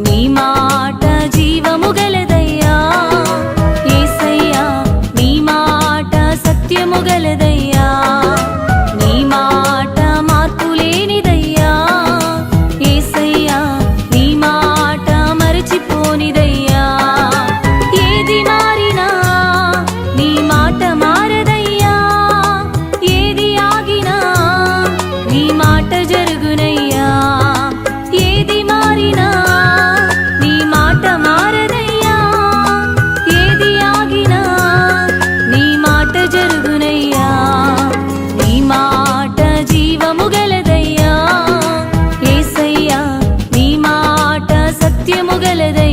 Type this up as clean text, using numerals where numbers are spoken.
నీ మాట జీవము గలదయ్యా యేసయ్యా నీ మాట సత్యము గలదయ్యా నీ మాట మార్పు లేనిదయ్యా యేసయ్యా నీ మాట మరచిపోనిదయ్యా ఏది మారినా నీ మాట మారదయ్యా ఏది ఆగినా నీ మాట జరుగునయ్యా ఏది మారినా నీ మాట మారదయ్యా ఏది ఆగినా నీ మాట జరుగునయ్యా నీ మాట జీవము గలదయ్యా యేసయ్యా నీ మాట సత్యము గలదయ్యా